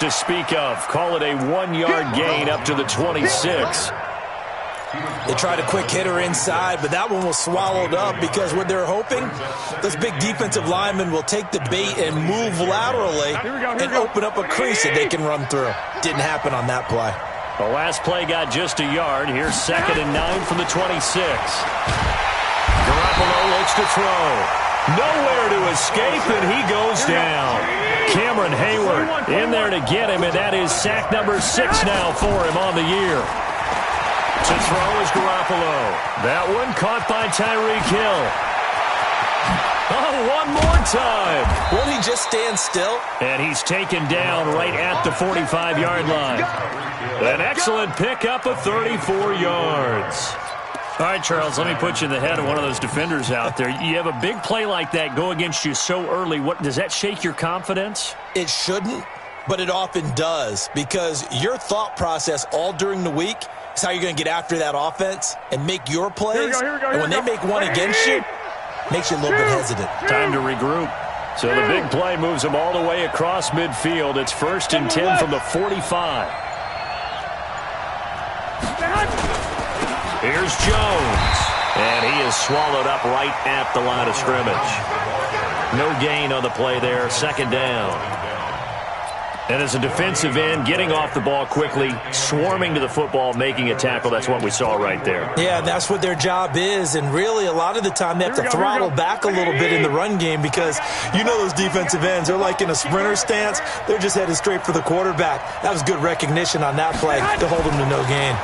to speak of. Call it a 1-yard gain up to the 26. They tried a quick hitter inside, but that one was swallowed up because what they're hoping, those big defensive linemen will take the bait and move laterally and open up a crease that they can run through. Didn't happen on that play. The last play got just a yard. Here's 2nd and 9 from the 26. Garoppolo looks to throw. Nowhere to escape, and he goes down. Cameron Hayward in there to get him, and that is sack number 6 now for him on the year. To throw is Garoppolo. That one caught by Tyreek Hill. Oh, one more time. Won't he just stand still? And he's taken down right at the 45-yard line. An excellent pickup of 34 yards. All right, Charles, let me put you in the head of one of those defenders out there. You have a big play like that go against you so early. What does that shake your confidence? It shouldn't, but it often does, because your thought process all during the week is how you're going to get after that offense and make your plays. And when they make one against you, makes you a little bit hesitant. Time to regroup. So the big play moves them all the way across midfield. It's 1st and 10 from the 45. Here's Jones. And he is swallowed up right at the line of scrimmage. No gain on the play there. 2nd down. And as a defensive end, getting off the ball quickly, swarming to the football, making a tackle, that's what we saw right there. Yeah, that's what their job is, and really a lot of the time they have to throttle back a little bit in the run game because you know those defensive ends, they're like in a sprinter stance. They're just headed straight for the quarterback. That was good recognition on that play to hold them to no gain.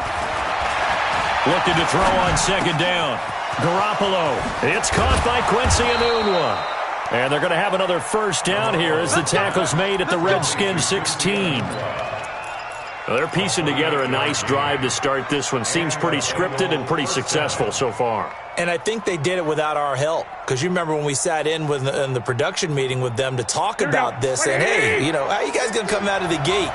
Looking to throw on 2nd down. Garoppolo. It's caught by Quincy Enunwa. And they're going to have another 1st down here as the tackle's made at the Redskins 16. Well, they're piecing together a nice drive to start this one. Seems pretty scripted and pretty successful so far. And I think they did it without our help. Because you remember when we sat in the production meeting with them to talk about this. And, hey, you know, how are you guys going to come out of the gate?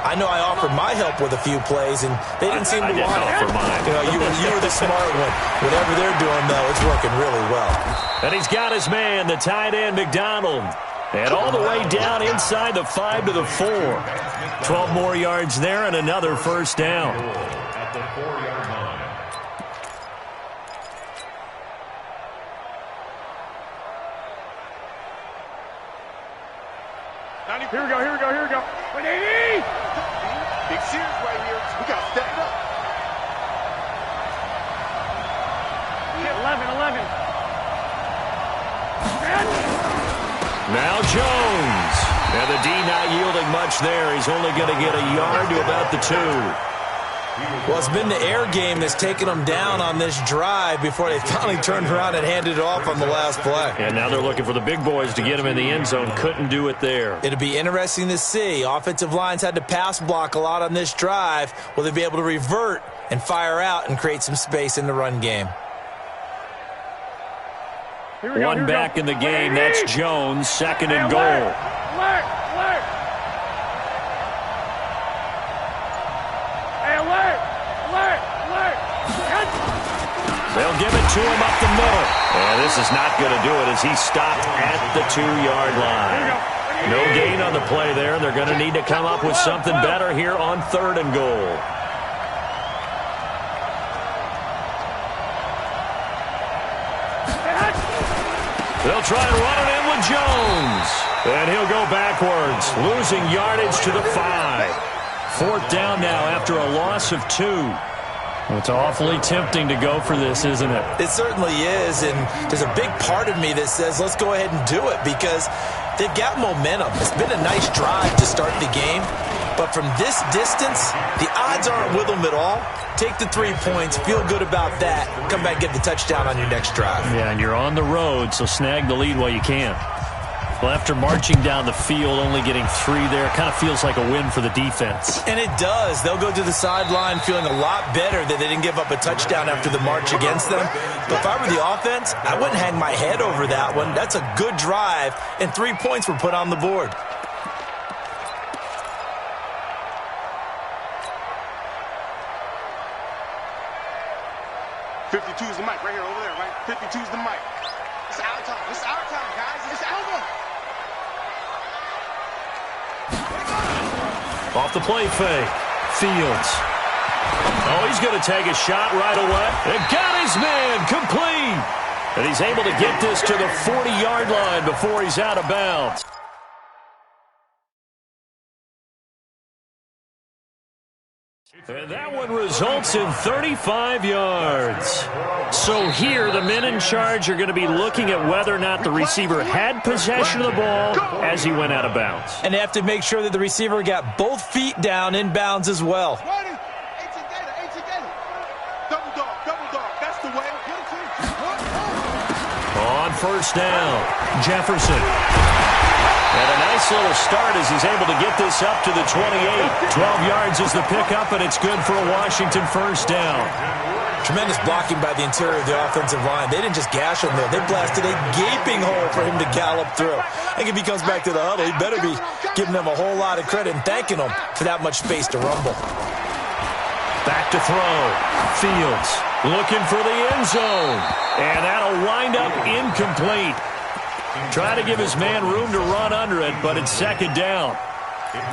I know I offered my help with a few plays, and they didn't seem to want it. Offer mine. You know, you were the smart one. Whatever they're doing, though, it's working really well. And he's got his man, the tight end, McDonald. And all the way down inside the 5 to the 4. 12 more yards there and another 1st down. At the 4-yard line. Here we go. Big series right here. We got to step it up. 11. Now Jones. And the D not yielding much there. He's only going to get a yard to about the 2. Well, it's been the air game that's taken them down on this drive before they finally turned around and handed it off on the last play. And now they're looking for the big boys to get him in the end zone. Couldn't do it there. It'll be interesting to see. Offensive lines had to pass block a lot on this drive. Will they be able to revert and fire out and create some space in the run game? One back in the game. That's Jones. 2nd and goal. They'll give it to him up the middle. And this is not going to do it as he stopped at the 2-yard line. No gain on the play there. They're going to need to come up with something better here on 3rd and goal. They'll try and run it in with Jones. And he'll go backwards, losing yardage to the 5. 4th down now after a loss of 2. Well, it's awfully tempting to go for this, isn't it? It certainly is, and there's a big part of me that says let's go ahead and do it because they've got momentum. It's been a nice drive to start the game, but from this distance, the odds aren't with them at all. Take the 3 points, feel good about that, come back and get the touchdown on your next drive. Yeah, and you're on the road, so snag the lead while you can. Well, after marching down the field, only getting 3 there, kind of feels like a win for the defense. And it does. They'll go to the sideline feeling a lot better that they didn't give up a touchdown after the march against them. But if I were the offense, I wouldn't hang my head over that one. That's a good drive, and 3 points were put on the board. .52's the mic right here, over there, right? 52's the mic. It's our time. It's our time, guys. It's our time. Off the play fake. Fields. Oh, he's going to take a shot right away. And got his man complete. And he's able to get this to the 40-yard line before he's out of bounds. And that one results in 35 yards. So here, the men in charge are going to be looking at whether or not the receiver had possession of the ball as he went out of bounds. And they have to make sure that the receiver got both feet down in bounds as well. On first down, Jefferson. And a nice little start as he's able to get this up to the 28. 12 yards is the pickup, and it's good for a Washington first down. Tremendous blocking by the interior of the offensive line. They didn't just gash him there. They blasted a gaping hole for him to gallop through. I think if he comes back to the huddle, he better be giving them a whole lot of credit and thanking them for that much space to rumble. Back to throw. Fields looking for the end zone. And that'll wind up incomplete. Try to give his man room to run under it, but it's second down.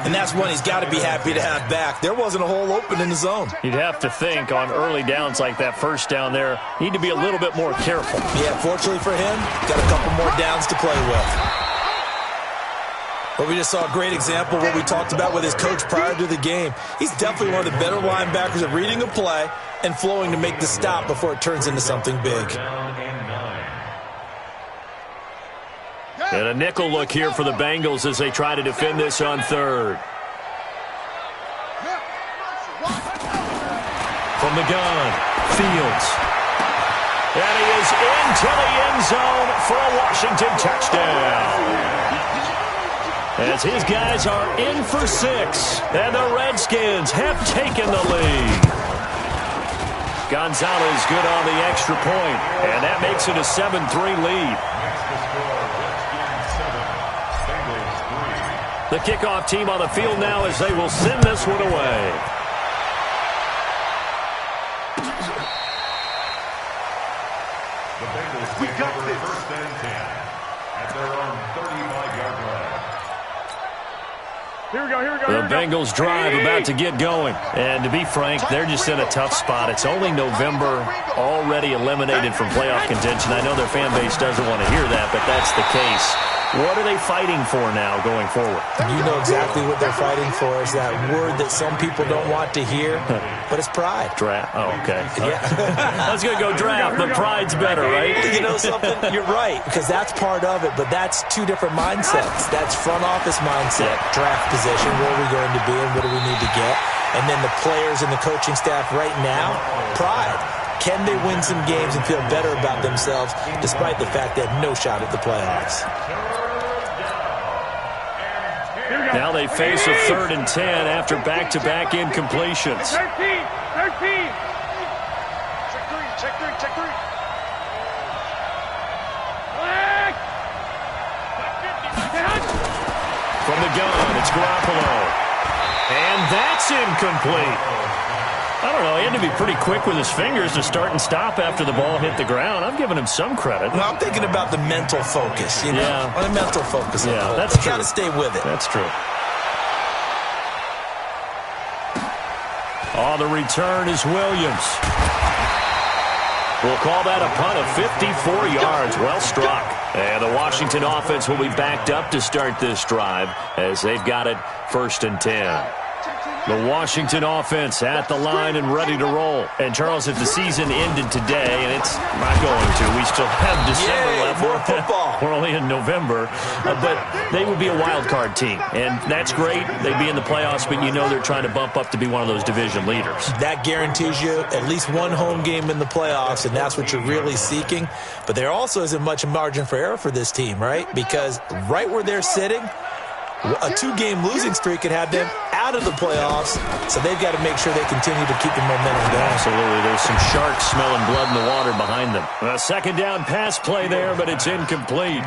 And that's one he's got to be happy to have back. There wasn't a hole open in the zone. You'd have to think on early downs like that first down there, need to be a little bit more careful. Yeah, fortunately for him, got a couple more downs to play with. But we just saw a great example of what we talked about with his coach prior to the game. He's definitely one of the better linebackers at reading a play and flowing to make the stop before it turns into something big. And a nickel look here for the Bengals as they try to defend this on third. From the gun, Fields. And he is into the end zone for a Washington touchdown. As his guys are in for 6, and the Redskins have taken the lead. Gonzalez good on the extra point, and that makes it a 7-3 lead. The kickoff team on the field now as they will send this one away. The Bengals take over first and 10 at their own 35-yard line. Here we go. The Bengals drive about to get going. And to be frank, they're just in a tough spot. It's only November, already eliminated from playoff contention. I know their fan base doesn't want to hear that, but that's the case. What are they fighting for now going forward? You know exactly what they're fighting for. Is that word that some people don't want to hear, but it's pride. Draft. Oh, okay. Yeah. I was going to go draft, but pride's better, right? You know something? You're right, because that's part of it, but that's two different mindsets. That's front office mindset, draft position, where are we going to be and what do we need to get? And then the players and the coaching staff right now, pride. Can they win some games and feel better about themselves despite the fact they have no shot at the playoffs? Now they face a 3rd and 10 after back-to-back incompletions. 13. Check three. From the gun, it's Garoppolo. And that's incomplete. I don't know, he had to be pretty quick with his fingers to start and stop after the ball hit the ground. I'm giving him some credit. Well, I'm thinking about the mental focus, you know? Yeah. On the mental focus. Yeah, that's true. You got to stay with it. That's true. Oh, the return is Williams. We'll call that a punt of 54 yards. Well struck. And the Washington offense will be backed up to start this drive as they've got it 1st and 10. The Washington offense at the line and ready to roll. And, Charles, if the season ended today, and it's not going to, we still have December left. More football. We're only in November. But they would be a wild card team. And that's great. They'd be in the playoffs, but you know they're trying to bump up to be one of those division leaders. That guarantees you at least one home game in the playoffs, and that's what you're really seeking. But there also isn't much margin for error for this team, right? Because right where they're sitting, a 2-game losing streak could have them out of the playoffs, so they've got to make sure they continue to keep the momentum going. Absolutely. There's some sharks smelling blood in the water behind them. A 2nd down pass play there, but it's incomplete.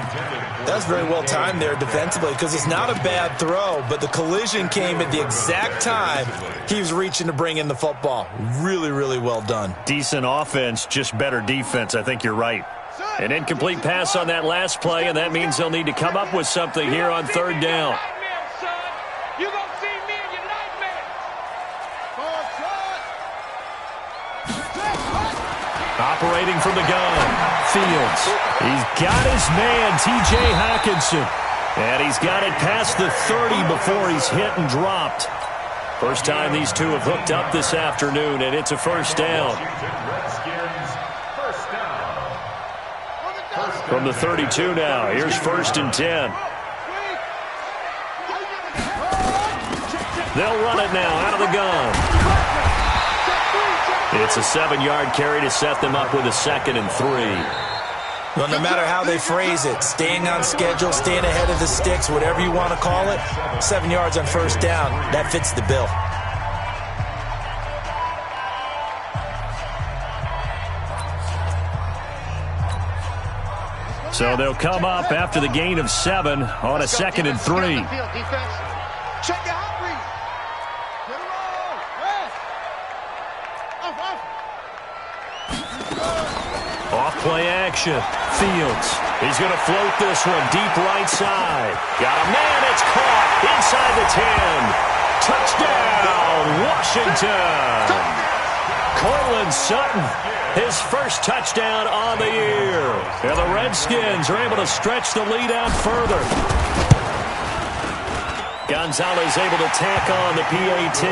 That's very well timed there defensively because it's not a bad throw, but the collision came at the exact time he was reaching to bring in the football. Really, really well done. Decent offense, just better defense. I think you're right. An incomplete pass on that last play, and that means they'll need to come up with something here on 3rd down. Operating from the gun, Fields. He's got his man, T.J. Hockenson. And he's got it past the 30 before he's hit and dropped. First time these two have hooked up this afternoon, and it's a first down. From the 32 now, here's 1st and 10. They'll run it now out of the gun. It's a 7-yard carry to set them up with a 2nd and 3. Well, no matter how they phrase it, staying on schedule, staying ahead of the sticks, whatever you want to call it, 7 yards on 1st down, that fits the bill. So they'll come up after the gain of 7 on a 2nd and 3. Check your hot read. Get it all. Off play action. Fields. He's going to float this one deep right side. Got a man. It's caught inside the 10. Touchdown, Washington. Cortland Sutton, his first touchdown on the year. And the Redskins are able to stretch the lead out further. Gonzalez able to tack on the PAT,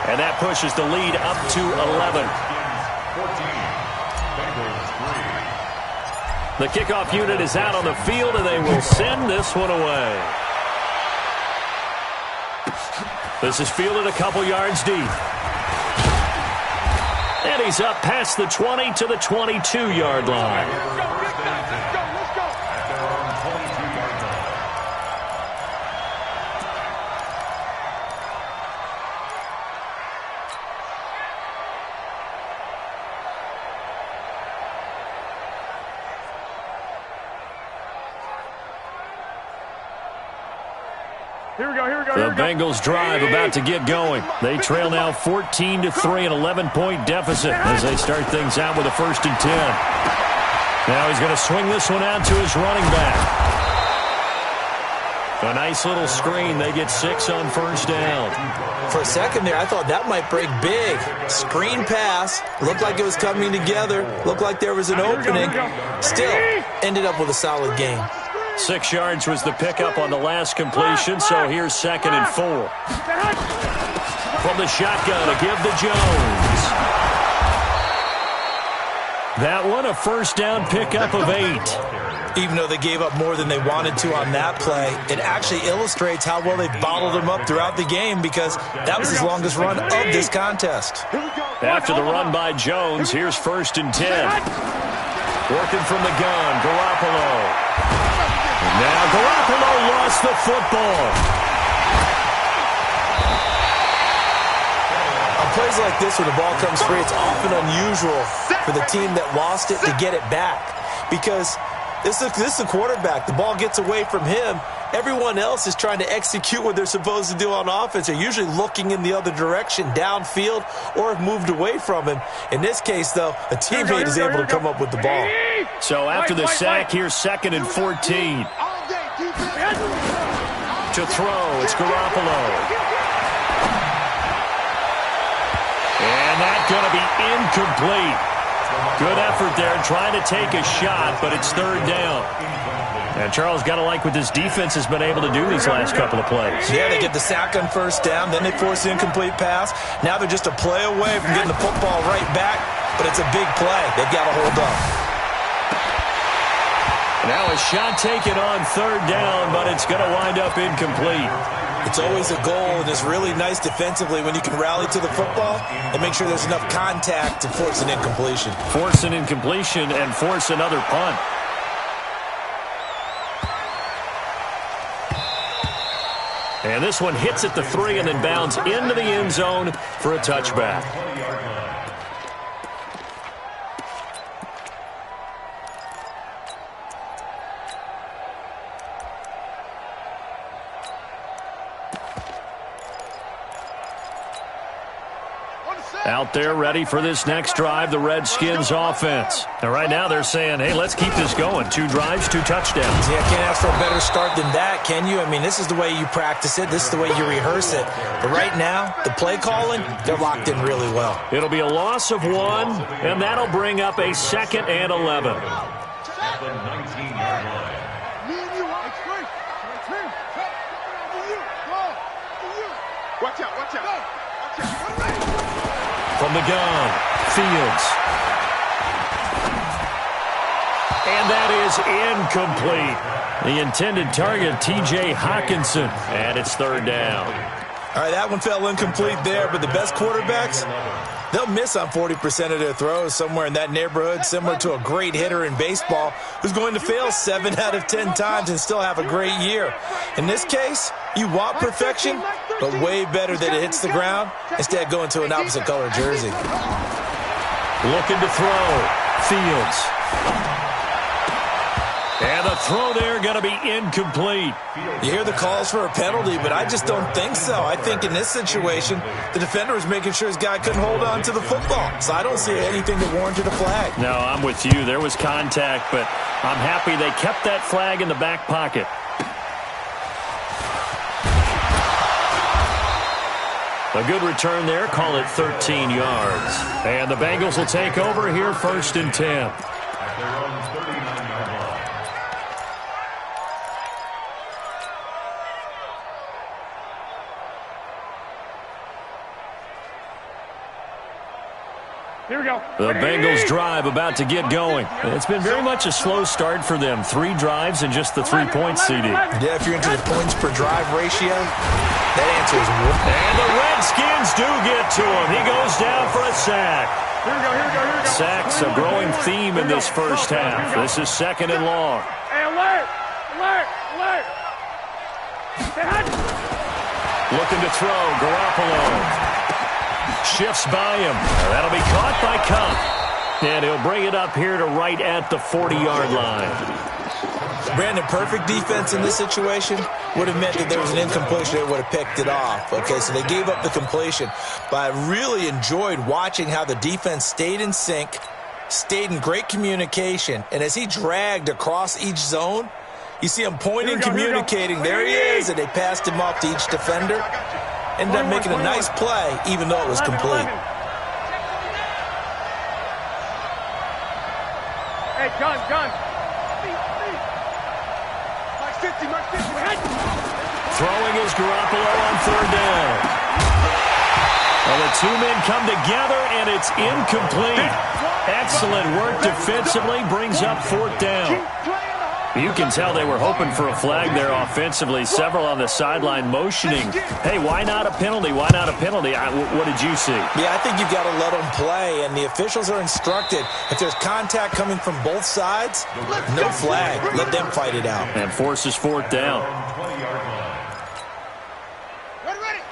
and that pushes the lead up to 11. The kickoff unit is out on the field, and they will send this one away. This is fielded a couple yards deep. And he's up past the 20 to the 22-yard line. The Bengals drive about to get going. They trail now 14-3, an 11-point deficit as they start things out with a 1st and 10. Now he's going to swing this one out to his running back. A nice little screen. They get 6 on 1st down. For a second there, I thought that might break big. Screen pass. Looked like it was coming together. Looked like there was an opening. Still, ended up with a solid gain. 6 yards was the pickup on the last completion, so here's 2nd and 4. From the shotgun to give to Jones. That one, a 1st down pickup of 8. Even though they gave up more than they wanted to on that play, it actually illustrates how well they bottled them up throughout the game because that was his longest run of this contest. After the run by Jones, here's 1st and 10. Working from the gun, Garoppolo. Now Garoppolo lost the football. On plays like this where the ball comes free, it's often unusual for the team that lost it to get it back because this is the quarterback. The ball gets away from him. Everyone else is trying to execute what they're supposed to do on offense. They're usually looking in the other direction, downfield, or have moved away from him. In this case, though, a teammate is able to come up with the ball. So after the sack, here's 2nd and 14. To throw, it's Garoppolo. And that's going to be incomplete. Good effort there, trying to take a shot, but it's 3rd down. And Charles, got to like what this defense has been able to do these last couple of plays. Yeah, they get the sack on 1st down, then they force the incomplete pass. Now they're just a play away from getting the football right back, but it's a big play. They've got to hold up. Now a shot taken on 3rd down, but it's going to wind up incomplete. It's always a goal, and it's really nice defensively when you can rally to the football and make sure there's enough contact to force an incompletion. Force an incompletion and force another punt. And this one hits at the 3 and then bounds into the end zone for a touchback. out there ready for this next drive, the Redskins offense. And right now they're saying, hey, let's keep this going. 2 drives, 2 touchdowns. Yeah, can't ask for a better start than that, can you? I mean, this is the way you practice it. This is the way you rehearse it. But right now, the play calling, they're locked in really well. It'll be a loss of 1, and that'll bring up a 2nd and 11. At the 19-yard line. Watch out, watch out. From the gun, Fields. And that is incomplete. The intended target, T.J. Hockenson. And it's 3rd down. All right, that one fell incomplete there, but the best quarterbacks, they'll miss on 40% of their throws, somewhere in that neighborhood, similar to a great hitter in baseball who's going to fail 7 out of 10 times and still have a great year. In this case, you want perfection, but way better that it hits the ground instead of going to an opposite color jersey. Looking to throw. Fields. And the throw there going to be incomplete. You hear the calls for a penalty, but I just don't think so. I think in this situation, the defender was making sure his guy couldn't hold on to the football. So I don't see anything that warranted a flag. No, I'm with you. There was contact, but I'm happy they kept that flag in the back pocket. A good return there. Call it 13 yards. And the Bengals will take over here, 1st and 10. At their own 39-yard line. Here we go. The Bengals drive about to get going. It's been very much a slow start for them. 3 drives and just the 3-point CD. Yeah, if you're into the points per drive ratio, that answer is 1. And the Redskins do get to him. He goes down for a sack. Here we go, here we go, here we go. Sacks a growing theme in this first half. This is 2nd and long. Hey, alert! Alert! Alert! Looking to throw. Garoppolo shifts by him. That'll be caught by Cup. And he'll bring it up here to right at the 40-yard line. Brandon, perfect defense in this situation would have meant that there was an incompletion. They would have picked it off. Okay, so they gave up the completion. But I really enjoyed watching how the defense stayed in sync, stayed in great communication. And as he dragged across each zone, you see him pointing, communicating. There he is, and they passed him off to each defender. Ended up making a nice play, even though it was complete. Hey, gun. Mark 50, Mark 50. Throwing is Garoppolo on 3rd down. Well, the 2 men come together, and it's incomplete. Excellent work defensively, brings up 4th down. You can tell they were hoping for a flag there offensively. Several on the sideline motioning, hey, why not a penalty? Why not a penalty? What did you see? Yeah, I think you've got to let them play, and the officials are instructed. If there's contact coming from both sides, no flag. Let them fight it out. And forces 4th down.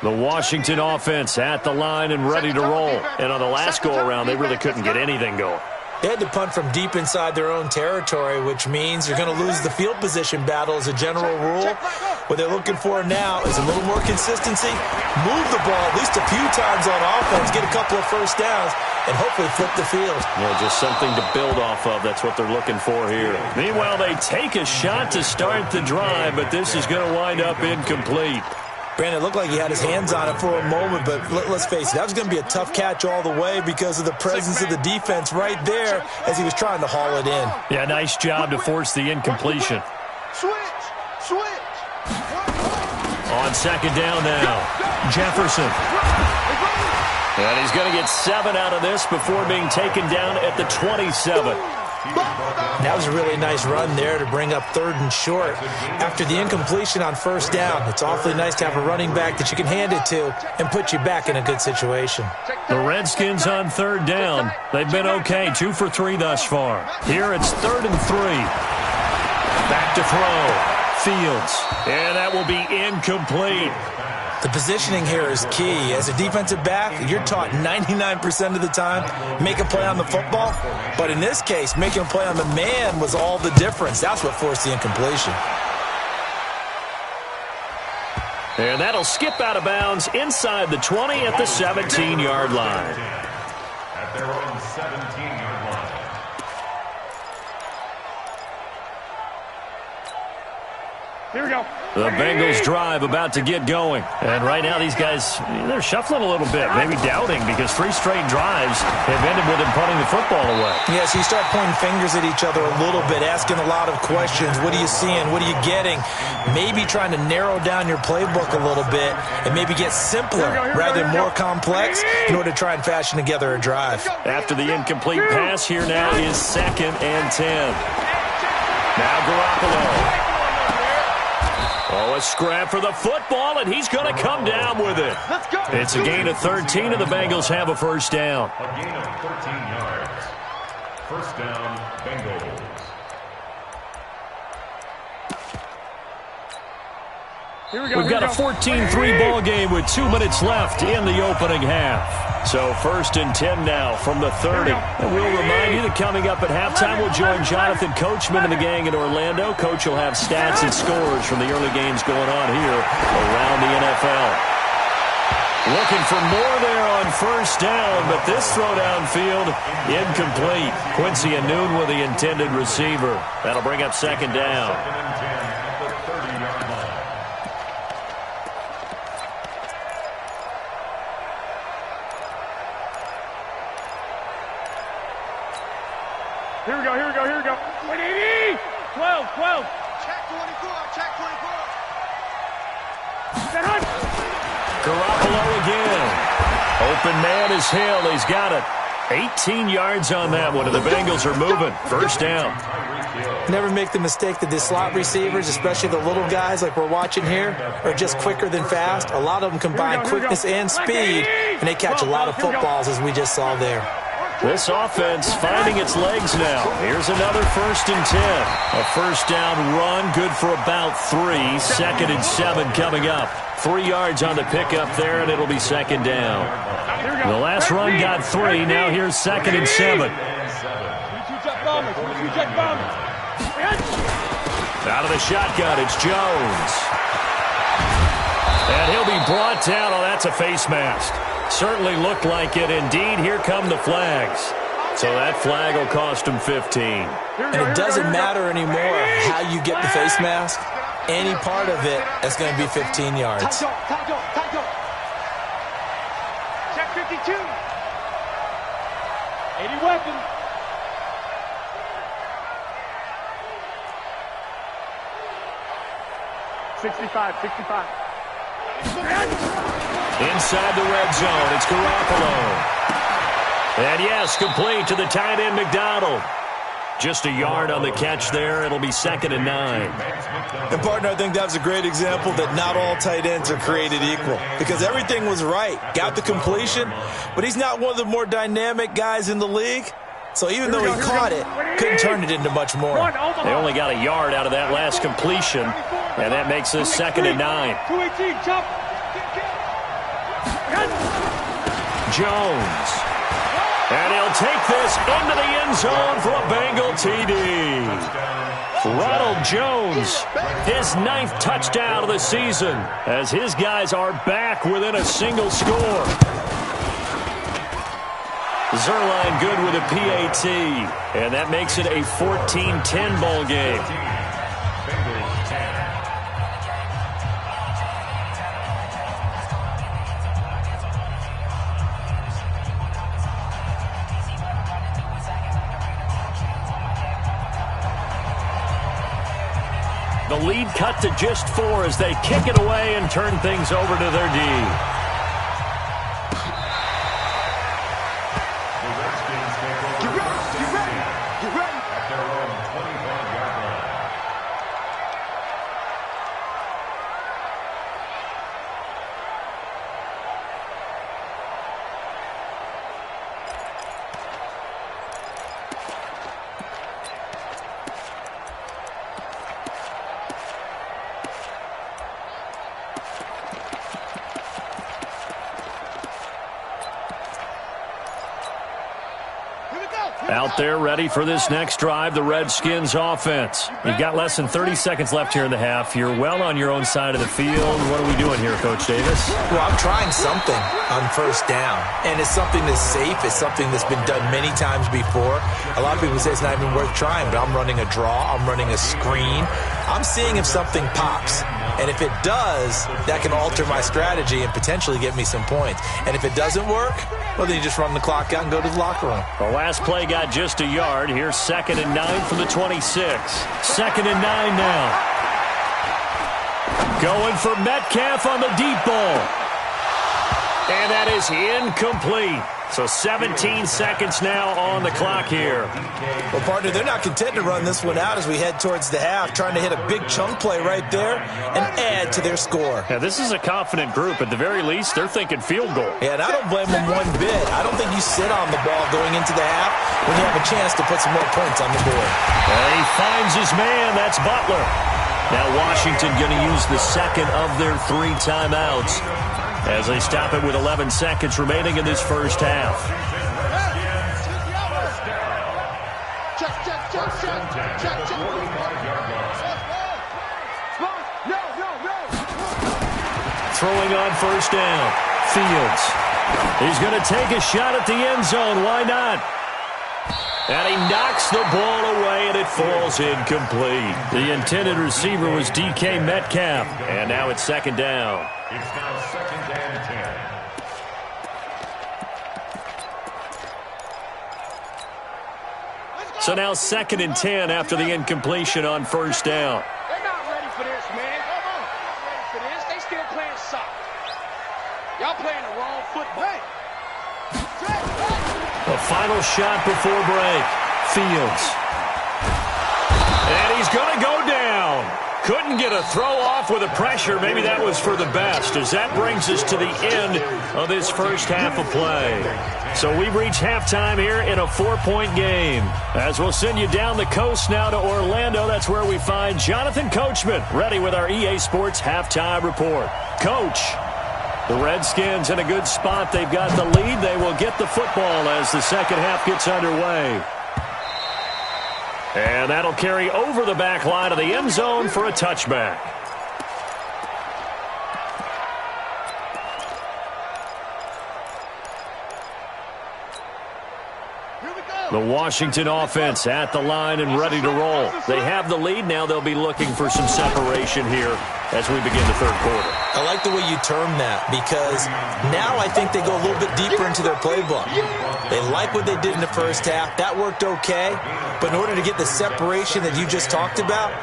The Washington offense at the line and ready to roll. And on the last go-around, they really couldn't get anything going. They had to punt from deep inside their own territory, which means you're going to lose the field position battle as a general rule. What they're looking for now is a little more consistency, move the ball at least a few times on offense, get a couple of first downs, and hopefully flip the field. Yeah, just something to build off of. That's what they're looking for here. Meanwhile, they take a shot to start the drive, but this is going to wind up incomplete. Brandon, it looked like he had his hands on it for a moment, but let's face it, that was going to be a tough catch all the way because of the presence of the defense right there as he was trying to haul it in. Yeah, nice job to force the incompletion. Switch. On 2nd down now, Jefferson. And he's going to get 7 out of this before being taken down at the 27. That was a really nice run there to bring up 3rd and short. After the incompletion on 1st down, it's awfully nice to have a running back that you can hand it to and put you back in a good situation. The Redskins on 3rd down. They've been okay, 2 for 3 thus far. Here it's 3rd and 3. Back to throw. Fields. And that will be incomplete. The positioning here is key. As a defensive back, you're taught 99% of the time, make a play on the football. But in this case, making a play on the man was all the difference. That's what forced the incompletion. And that'll skip out of bounds inside the 20 at the 17-yard line. At their own 17-yard line. Here we go. The Bengals drive about to get going. And right now these guys, they're shuffling a little bit, maybe doubting, because 3 straight drives have ended with them punting the football away. Yeah, so you start pointing fingers at each other a little bit, asking a lot of questions. What are you seeing? What are you getting? Maybe trying to narrow down your playbook a little bit and maybe get simpler rather than more complex in order to try and fashion together a drive. After the incomplete pass, here now is 2nd and 10. Now Garoppolo. Oh, a scrap for the football, and he's going to come down with it. It's a gain of 13, and the Bengals have a first down. A gain of 13 yards. First down, Bengals. We've got a 14-3 ball game with 2 minutes left in the opening half. So 1st and 10 now from the 30. And we'll remind you that coming up at halftime, we'll join Jonathan Coachman and the gang in Orlando. Coach will have stats and scores from the early games going on here around the NFL. Looking for more there on first down, but this throw downfield incomplete. Quincy Anoon with the intended receiver. That'll bring up 2nd down. 2nd and 10 at the 30-yard line. Here we go, here we go, here we go. 180! 12, 12. Check 24, check 24. Garoppolo again. Open man is Hill. He's got it. 18 yards on that one, and the Bengals are moving. First down. Never make the mistake that the slot receivers, especially the little guys like we're watching here, are just quicker than fast. A lot of them combine quickness and speed, and they catch a lot of footballs, as we just saw there. This offense finding its legs now. Here's another 1st and 10. A first down run, good for about 3. 2nd and 7 coming up. 3 yards on the pickup there, and it'll be 2nd down. The last run got 3. Now here's 2nd and 7. Out of the shotgun, it's Jones. And he'll be brought down. Oh, that's a face mask. Certainly looked like it. Indeed, here come the flags. So that flag will cost him 15. And it doesn't matter anymore how you get the face mask. Any part of it is going to be 15 yards. Check 52. 80 weapon. $65. Inside the red zone, it's Garoppolo. And yes, complete to the tight end, McDonald. Just a yard on the catch there. It'll be 2nd and 9. And, partner, I think that was a great example that not all tight ends are created equal, because everything was right. Got the completion, but he's not one of the more dynamic guys in the league. So even though he caught it, couldn't turn it into much more. They only got a yard out of that last completion, and that makes this 2nd and 9. 218, jump. Jones. And he'll take this into the end zone for a Bengal TD. Ronald Jones, his 9th touchdown of the season, as his guys are back within a single score. Zerline good with a PAT, and that makes it a 14-10 ball game. The lead cut to just 4 as they kick it away and turn things over to their D. Out there ready for this next drive, the Redskins offense. You've got less than 30 seconds left here in the half. You're well on your own side of the field. What are we doing here, Coach Davis? Well, I'm trying something on first down, and it's something that's safe. It's something that's been done many times before. A lot of people say it's not even worth trying, but I'm running a draw. I'm running a screen. I'm seeing if something pops. And if it does, that can alter my strategy and potentially get me some points. And if it doesn't work, well, then you just run the clock out and go to the locker room. The last play got just a yard. Here's 2nd and 9 from the 26. 2nd and 9 now. Going for Metcalf on the deep ball. And that is incomplete. So 17 seconds now on the clock here. Well, partner, they're not content to run this one out as we head towards the half, trying to hit a big chunk play right there and add to their score. Yeah, this is a confident group. At the very least, they're thinking field goal. Yeah, and I don't blame them one bit. I don't think you sit on the ball going into the half when you have a chance to put some more points on the board. And he finds his man. That's Butler. Now Washington going to use the second of their 3 timeouts as they stop it with 11 seconds remaining in this first half. Throwing on first down. Fields. He's going to take a shot at the end zone. Why not? And he knocks the ball away, and it falls incomplete. The intended receiver was DK Metcalf. And now it's 2nd down. It's now 2nd and 10. So now 2nd and 10 after the incompletion on first down. They're not ready for this, man. Come on. Not ready for this. They still playing soccer. Y'all playing the wrong football. The final shot before break. Fields. And he's going to go down. Couldn't get a throw off with the pressure. Maybe that was for the best, as that brings us to the end of this first half of play. So we've reached halftime here in a 4-point game. As we'll send you down the coast now to Orlando, that's where we find Jonathan Coachman, ready with our EA Sports halftime report. Coach, the Redskins in a good spot. They've got the lead. They will get the football as the second half gets underway. And that'll carry over the back line of the end zone for a touchback. The Washington offense at the line and ready to roll. They have the lead. Now they'll be looking for some separation here as we begin the third quarter. I like the way you term that, because now I think they go a little bit deeper into their playbook. They like what they did in the first half. That worked okay. But in order to get the separation that you just talked about,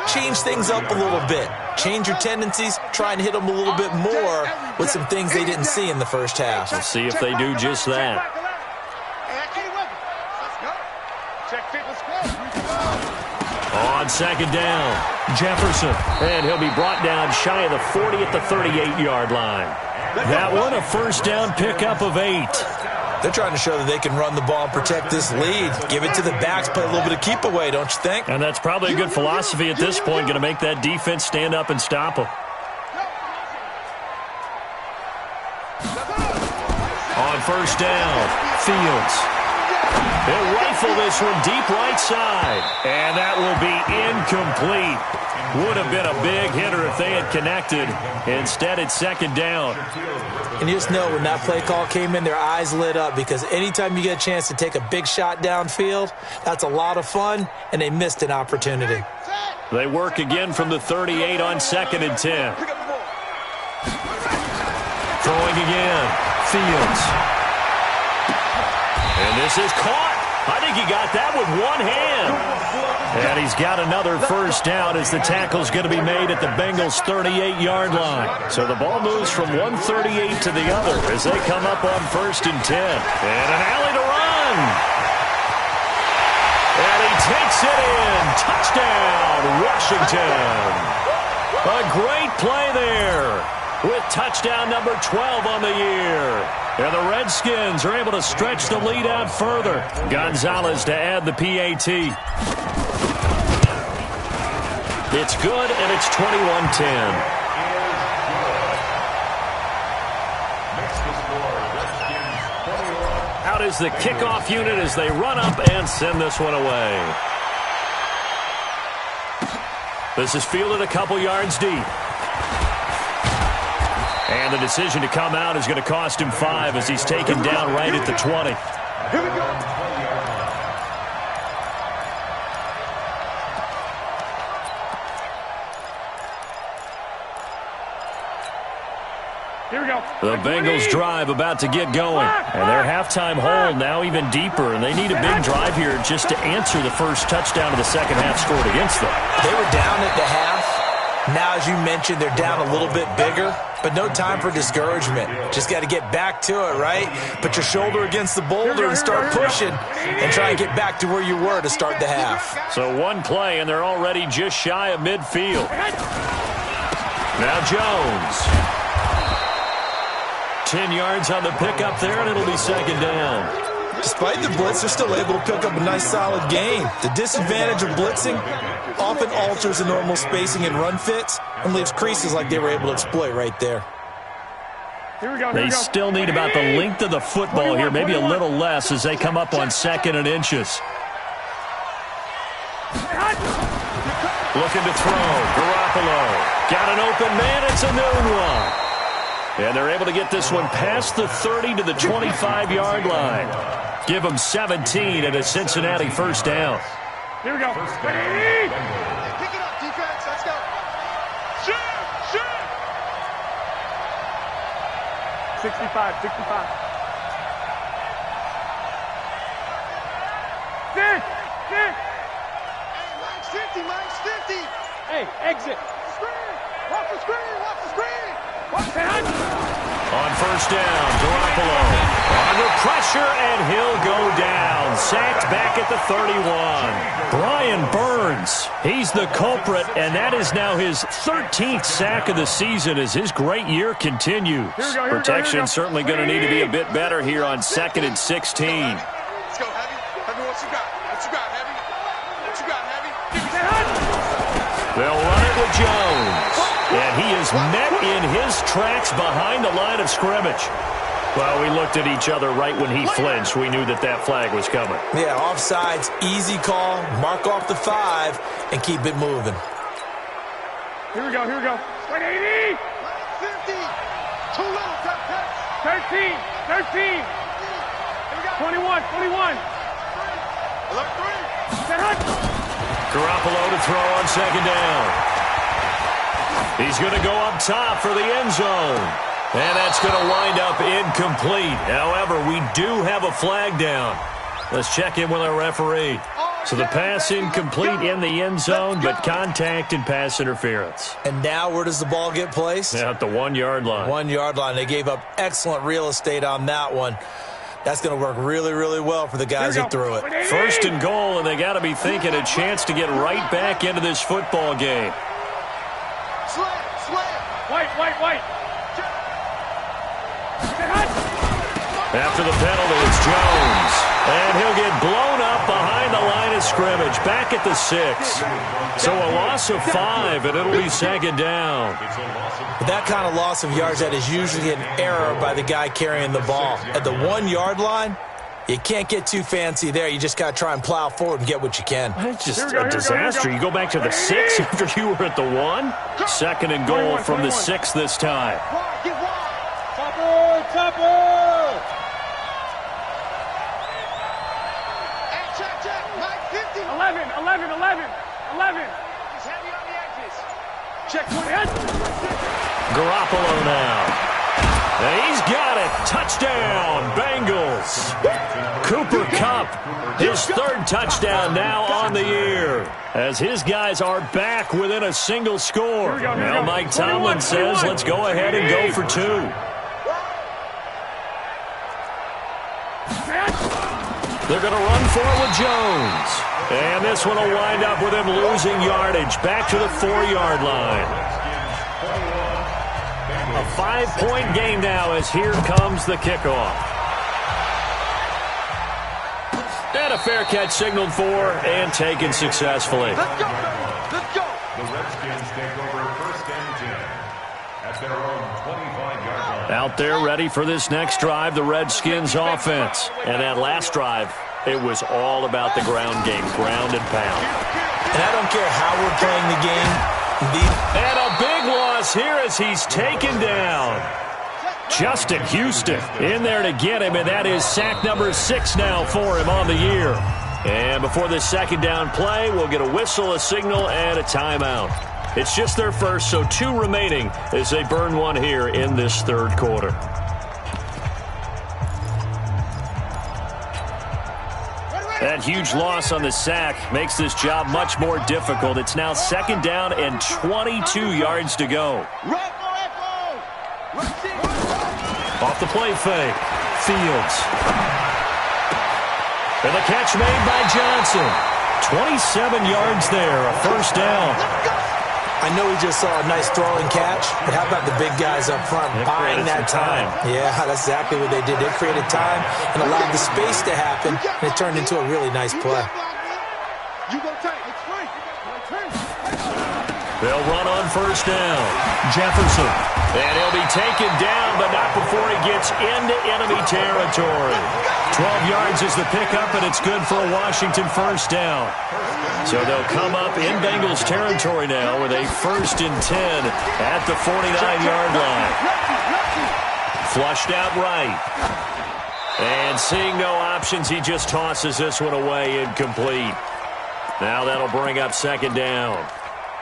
change things up a little bit. Change your tendencies. Try and hit them a little bit more with some things they didn't see in the first half. We'll see if they do just that. On second down, Jefferson. And he'll be brought down shy of the 40 at the 38-yard line. That one, a first down pickup of 8. They're trying to show that they can run the ball and protect this lead. Give it to the backs, play a little bit of keep away, don't you think? And that's probably a good philosophy at this point, going to make that defense stand up and stop them. On first down, Fields. He'll rifle this one deep right side. And that will be incomplete. Would have been a big hitter if they had connected. Instead, it's second down. And you just know when that play call came in, their eyes lit up, because anytime you get a chance to take a big shot downfield, that's a lot of fun, and they missed an opportunity. They work again from the 38 on 2nd and 10. Throwing again. Fields. And this is caught. I think he got that with one hand. And he's got another first down as the tackle's going to be made at the Bengals' 38-yard line. So the ball moves from 138 to the other as they come up on 1st and 10. And an alley to run. And he takes it in. Touchdown, Washington. A great play there with touchdown number 12 on the year. And the Redskins are able to stretch the lead out further. Gonzalez to add the PAT. It's good, and it's 21-10. Out out is the kickoff unit as they run up and send this one away. This is fielded a couple yards deep. And the decision to come out is going to cost him 5 as he's taken down right at the 20. Here we go. Here we go. The Bengals drive about to get going. And their halftime hole now even deeper. And they need a big drive here just to answer the first touchdown of the second half scored against them. They were down at the half. Now, as you mentioned, they're down a little bit bigger. But no time for discouragement. Just got to get back to it, right? Put your shoulder against the boulder and start pushing. And try and get back to where you were to start the half. So one play, and they're already just shy of midfield. Now Jones. 10 yards on the pickup there, and it'll be second down. Despite the blitz, they're still able to pick up a nice, solid gain. The disadvantage of blitzing often alters the normal spacing and run fits and leaves creases like they were able to exploit right there. Here we go. They still need about the length of the football here, maybe a little less as they come up on 2nd and inches. Looking to throw. Garoppolo. Got an open man. It's a noon one. And they're able to get this one past the 30 to the 25-yard line. Give them 17 and a Cincinnati first down. Here we go. Pick it up, defense. Let's go. Shoot! 65. Sit! Hey, mine's 50. Hey, exit. Screen! Watch the screen! On first down, Garoppolo under pressure, and he'll go down. Sacked back at the 31. Brian Burns, he's the culprit, and that is now his 13th sack of the season as his great year continues. Protection certainly going to need to be a bit better here on 2nd and 16. Let's go, Heavy. Heavy, what you got? Heavy? What you got, Heavy? They'll run it with Jones. And he is met in his tracks behind the line of scrimmage. Well, we looked at each other right when he flinched. We knew that flag was coming. Yeah, offsides, easy call, mark off the 5, and keep it moving. Here we go. 180. 50. Too little, 13. 21. 11-3. Garoppolo to throw on second down. He's going to go up top for the end zone. And that's going to wind up incomplete. However, we do have a flag down. Let's check in with our referee. So the pass incomplete in the end zone, but contact and pass interference. And now where does the ball get placed? At the 1-yard line. 1-yard line. They gave up excellent real estate on that one. That's going to work really, really well for the guys that threw it. First and goal, and they got to be thinking a chance to get right back into this football game. White. After the penalty, it's Jones. And he'll get blown up behind the line of scrimmage, back at the 6. So a loss of 5, and it'll be second down. That kind of loss of yards, that is usually an error by the guy carrying the ball. At the 1-yard line, you can't get too fancy there. You just got to try and plow forward and get what you can. It's just a disaster. You go back to the 6 after you were at the 1. Second and goal from the 6 this time. Topper! Hey, check. Mike 50. 11. He's heavy on the edges. Check 20. Garoppolo now. And he's got it. Touchdown, Bengals. Cooper Kupp, his 3rd touchdown now on the year, as his guys are back within a single score. Now Mike Tomlin says, let's go ahead and go for 2. They're going to run for it with Jones. And this one will wind up with him losing yardage back to the 4-yard line. A 5-point game now as here comes the kickoff. And a fair catch signaled for and taken successfully. Let's go. The Redskins take over 1st and 10. at their own 25-yard line. Out there ready for this next drive, the Redskins offense. And that last drive, it was all about the ground game, ground and pound. And I don't care how we're playing the game. And a big loss here as he's taken down. Justin Houston in there to get him, and that is sack number 6 now for him on the year. And before this second down play, we'll get a whistle, a signal, and a timeout. It's just their first, so 2 remaining as they burn one here in this third quarter. That huge loss on the sack makes this job much more difficult. It's now second down and 22 yards to go. Off the play fake. Fields. And the catch made by Johnson. 27 yards there, a first down. I know we just saw a nice throwing catch, but how about the big guys up front buying that time? Yeah, that's exactly what they did. They created time and allowed the space to happen, and it turned into a really nice play. They'll run on first down. Jefferson. And he'll be taken down, but not before he gets into enemy territory. 12 yards is the pickup, and it's good for a Washington first down. So they'll come up in Bengals territory now with a 1st and 10 at the 49-yard line. Flushed out right. And seeing no options, he just tosses this one away incomplete. Now that'll bring up second down.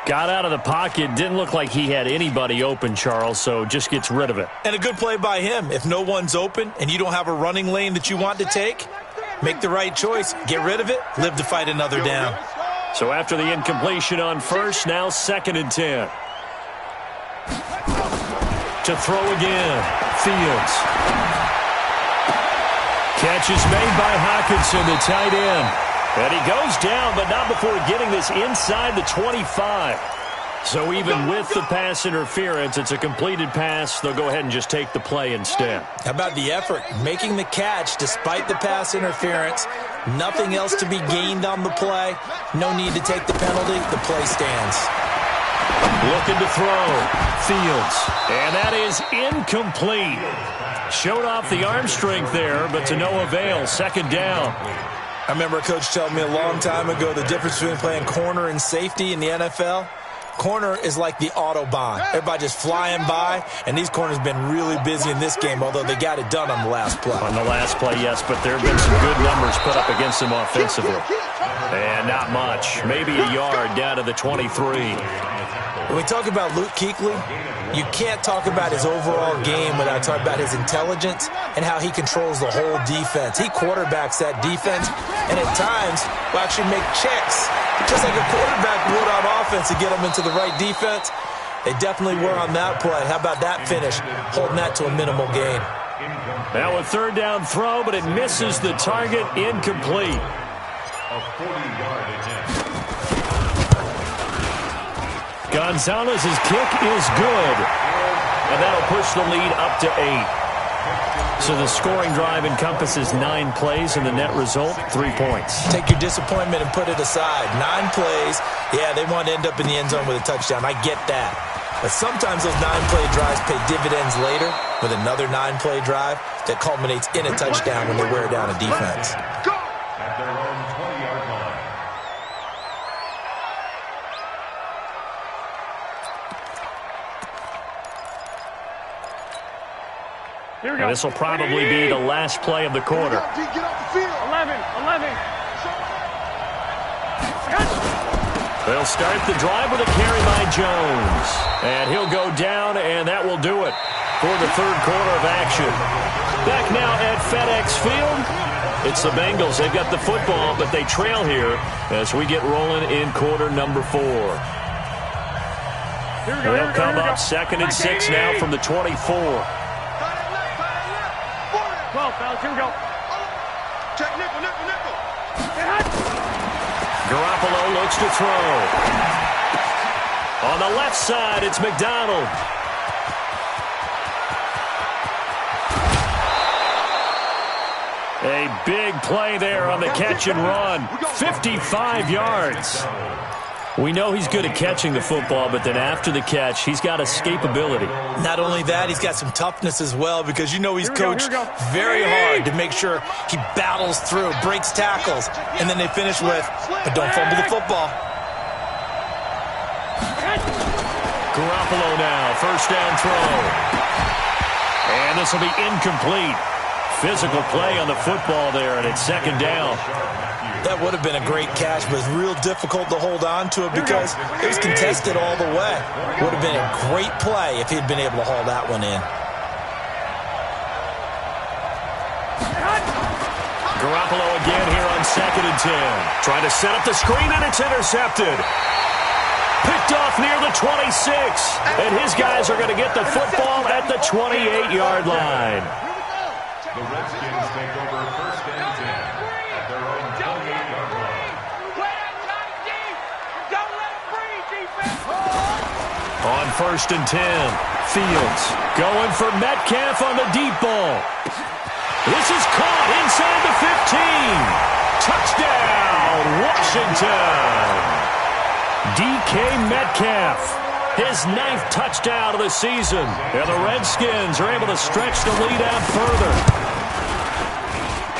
Got out of the pocket. Didn't look like he had anybody open, Charles, so just gets rid of it. And a good play by him. If no one's open and you don't have a running lane that you want to take, make the right choice. Get rid of it. Live to fight another down. So after the incompletion on first, now 2nd and 10. To throw again. Fields. Catch is made by Hawkinson, the tight end. And he goes down, but not before getting this inside the 25. So even with the pass interference, it's a completed pass. They'll go ahead and just take the play instead. How about the effort? Making the catch despite the pass interference. Nothing else to be gained on the play. No need to take the penalty. The play stands. Looking to throw. Fields. And that is incomplete. Showed off the arm strength there, but to no avail. Second down. I remember a coach telling me a long time ago the difference between playing corner and safety in the NFL. Corner is like the Autobahn. Everybody just flying by, and these corners have been really busy in this game, although they got it done on the last play. On the last play, yes, but there have been some good numbers put up against them offensively. And not much. Maybe a yard down to the 23. When we talk about Luke Kuechly, you can't talk about his overall game without talking about his intelligence and how he controls the whole defense. He quarterbacks that defense, and at times will actually make checks, just like a quarterback would on offense to get them into the right defense. They definitely were on that play. How about that finish, holding that to a minimal gain? Now a third down throw, but it misses the target, incomplete. A 40-yard attempt. Gonzalez's kick is good, and that'll push the lead up to 8. So the scoring drive encompasses 9 plays, and the net result, 3 points. Take your disappointment and put it aside. 9 plays, yeah, they want to end up in the end zone with a touchdown. I get that. But sometimes those 9-play drives pay dividends later with another 9-play drive that culminates in a touchdown when they wear down a defense. At their own 20-yard line. Here we go. This will probably be the last play of the quarter. Get off the field. 11. They'll start the drive with a carry by Jones. And he'll go down, and that will do it for the third quarter of action. Back now at FedEx Field. It's the Bengals. They've got the football, but they trail here as we get rolling in quarter number 4. They'll come up 2nd and 6 now from the 24. 12, fellas, here we go. Check nickel. Garoppolo looks to throw. On the left side, it's McDonald. A big play there on the catch and run. 55 yards. We know he's good at catching the football, but then after the catch, he's got escapability. Not only that, he's got some toughness as well, because you know he's coached very hard to make sure he battles through, breaks tackles, and then they finish with, but don't fumble the football. Garoppolo now, first down throw. And this will be incomplete. Physical play on the football there, and it's second down. That would have been a great catch, but it's real difficult to hold on to it because it was contested all the way. Would have been a great play if he'd been able to haul that one in. Garoppolo again here on 2nd and 10. Trying to set up the screen, and it's intercepted. Picked off near the 26. And his guys are going to get the football at the 28-yard line. The Redskins take over first and 10 at their own 28-yard line. On first and 10, Fields going for Metcalf on the deep ball. This is caught inside the 15. Touchdown, Washington. DK Metcalf, his 9th touchdown of the season. And the Redskins are able to stretch the lead out further.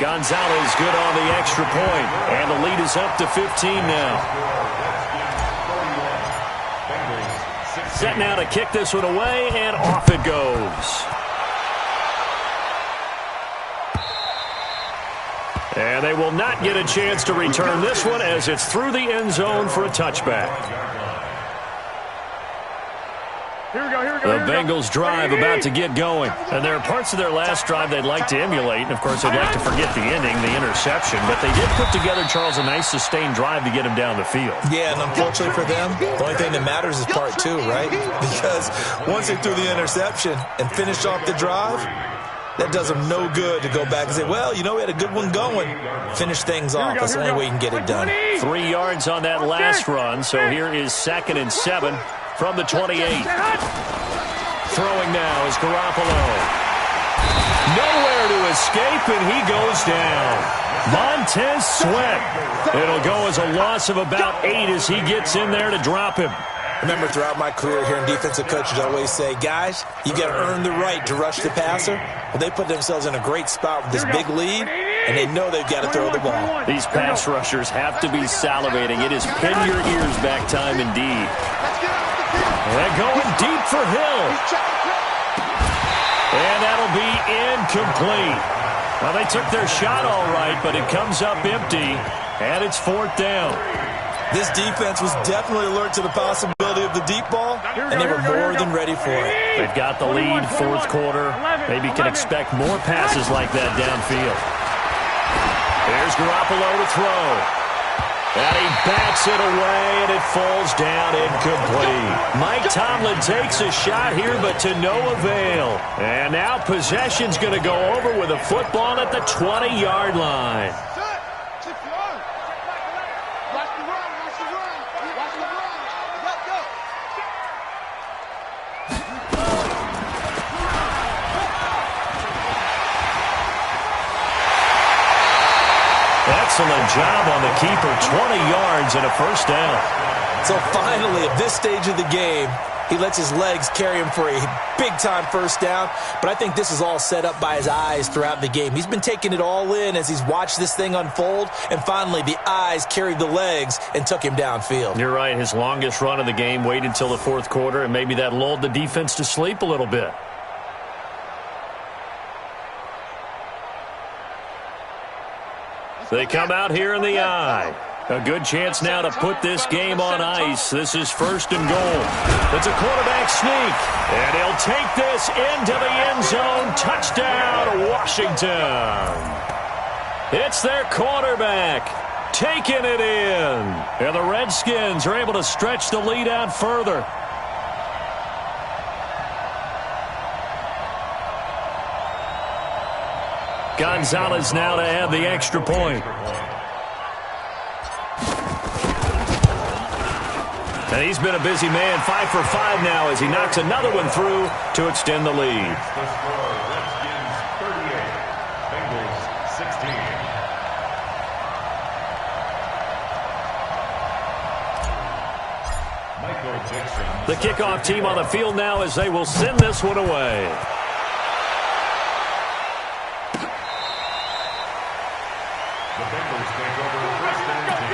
Gonzalez good on the extra point, and the lead is up to 15 now. Set now to kick this one away, and off it goes. And they will not get a chance to return this one as it's through the end zone for a touchback. The Bengals drive about to get going. And there are parts of their last drive they'd like to emulate. And, of course, they'd like to forget the ending, the interception. But they did put together, Charles, a nice sustained drive to get him down the field. Yeah, and unfortunately for them, the only thing that matters is part 2, right? Because once they threw the interception and finished off the drive, that does them no good to go back and say, well, you know, we had a good one going. Finish things off. That's the only way you can get it done. 3 yards on that last run. So here is 2nd and 7 from the 28. Throwing now is Garoppolo. Nowhere to escape, and he goes down. Montez Sweat. It'll go as a loss of about 8 as he gets in there to drop him. Remember, throughout my career here in defensive coaches, I always say, guys, you got to earn the right to rush the passer. Well, they put themselves in a great spot with this big lead, and they know they've got to throw the ball. These pass rushers have to be salivating. It is pin your ears back time indeed. They're going deep for Hill. And that'll be incomplete. Well, they took their shot all right, but it comes up empty, and it's 4th down. This defense was definitely alert to the possibility of the deep ball, and they were more than ready for it. They've got the lead, 4th quarter. Maybe can expect more passes like that downfield. There's Garoppolo to throw. And he bats it away, and it falls down incomplete. Mike Tomlin takes a shot here, but to no avail. And now possession's going to go over with a football at the 20-yard line. Excellent job on the keeper, 20 yards and a first down. So finally, at this stage of the game, he lets his legs carry him for a big-time first down. But I think this is all set up by his eyes throughout the game. He's been taking it all in as he's watched this thing unfold. And finally, the eyes carried the legs and took him downfield. You're right. His longest run of the game waited until the 4th quarter, and maybe that lulled the defense to sleep a little bit. They come out here in the eye. A good chance now to put this game on ice. This is 1st and goal. It's a quarterback sneak. And he'll take this into the end zone. Touchdown, Washington. It's their quarterback taking it in. And the Redskins are able to stretch the lead out further. Gonzalez now to add the extra point. And he's been a busy man, 5 for 5 now as he knocks another one through to extend the lead. The score, Redskins 38, Bengals 16. The kickoff team on the field now as they will send this one away. The Bengals take over first and 10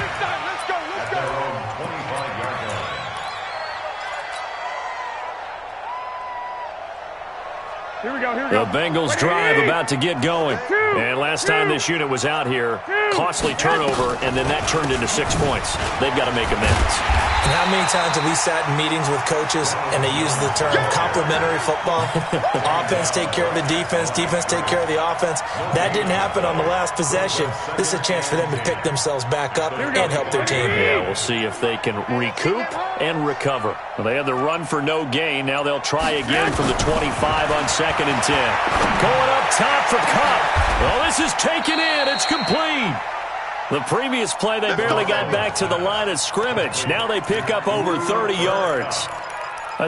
at their own 25-yard line. Here we go. The Bengals drive about to get going. And last time this unit was out here, costly turnover, and then that turned into 6 points. They've got to make amends. And how many times have we sat in meetings with coaches and they use the term complementary football? Offense take care of the defense, defense take care of the offense. That didn't happen on the last possession. This is a chance for them to pick themselves back up and help their team. Yeah, we'll see if they can recoup and recover. Well, they had the run for no gain. Now they'll try again from the 25 on 2nd and 10. Going up top for Cup. Well, this is taken in. It's complete. The previous play, they barely got back to the line of scrimmage. Now they pick up over 30 yards.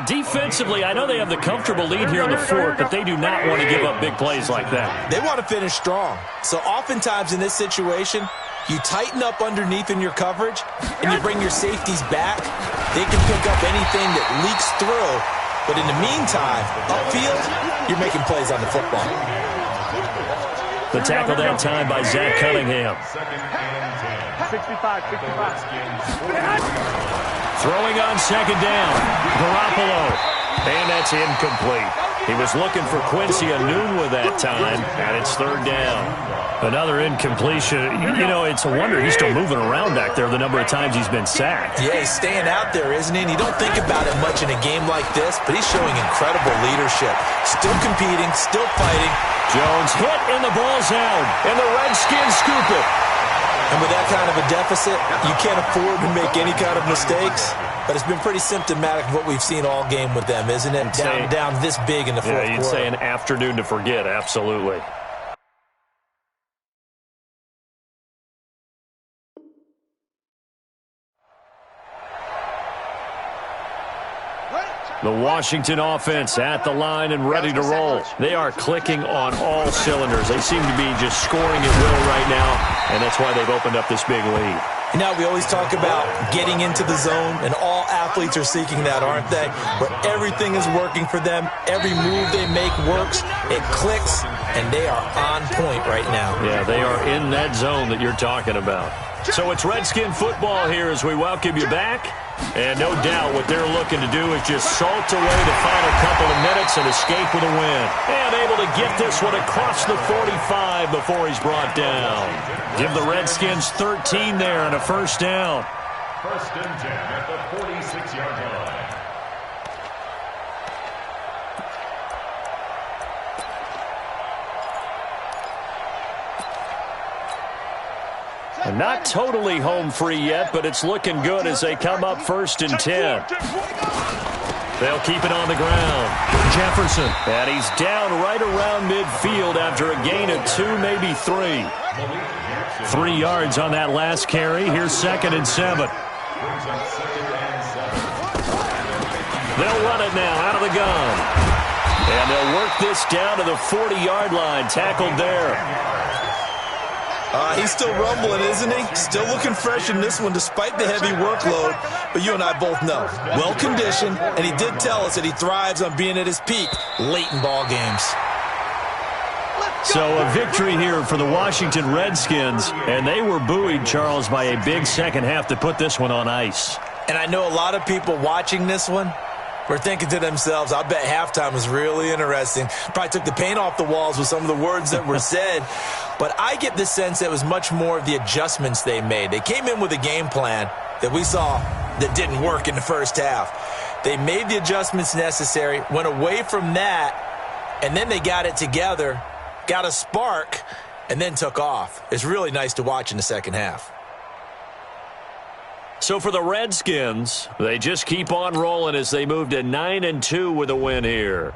Defensively, I know they have the comfortable lead here in the fourth, but they do not want to give up big plays like that. They want to finish strong. So oftentimes in this situation, you tighten up underneath in your coverage, and you bring your safeties back. They can pick up anything that leaks through. But in the meantime, upfield, you're making plays on the football. The tackle that time by Zach Cunningham. 65. Throwing on 2nd down. Garoppolo. And that's incomplete. He was looking for Quincy Enunwa that time, and it's 3rd down. Another incompletion. You know, it's a wonder he's still moving around back there the number of times he's been sacked. Yeah, he's staying out there, isn't he? And you don't think about it much in a game like this, but he's showing incredible leadership. Still competing, still fighting. Jones hit, and the ball's out. And the Redskins scoop it. And with that kind of a deficit, you can't afford to make any kind of mistakes. But it's been pretty symptomatic of what we've seen all game with them, isn't it? Down this big in the fourth quarter. Yeah, you'd say an afternoon to forget, absolutely. The Washington offense at the line and ready to roll. They are clicking on all cylinders. They seem to be just scoring at will right now, and that's why they've opened up this big lead. You know, we always talk about getting into the zone, and all athletes are seeking that, aren't they? Where everything is working for them, every move they make works, it clicks, and they are on point right now. Yeah, they are in that zone that you're talking about. So it's Redskin football here as we welcome you back. And no doubt what they're looking to do is just salt away the final couple of minutes and escape with a win. And able to get this one across the 45 before he's brought down. Give the Redskins 13 there and a 1st down. 1st and 10 at the 46-yard line. And not totally home free yet, but it's looking good as they come up 1st and 10. They'll keep it on the ground. Jefferson. And he's down right around midfield after a gain of 2, maybe 3. 3 yards on that last carry. Here's 2nd and 7. They'll run it now out of the gun. And they'll work this down to the 40-yard line. Tackled there. He's still rumbling, isn't he? Still looking fresh in this one despite the heavy workload. But you and I both know, well-conditioned, and he did tell us that he thrives on being at his peak late in ball games. So a victory here for the Washington Redskins, and they were buoyed, Charles, by a big second half to put this one on ice. And I know a lot of people watching this one were thinking to themselves, I bet halftime was really interesting. Probably took the paint off the walls with some of the words that were said. But I get the sense that it was much more of the adjustments they made. They came in with a game plan that we saw that didn't work in the first half. They made the adjustments necessary, went away from that, and then they got it together, got a spark, and then took off. It's really nice to watch in the second half. So for the Redskins, they just keep on rolling as they move to 9-2 with a win here.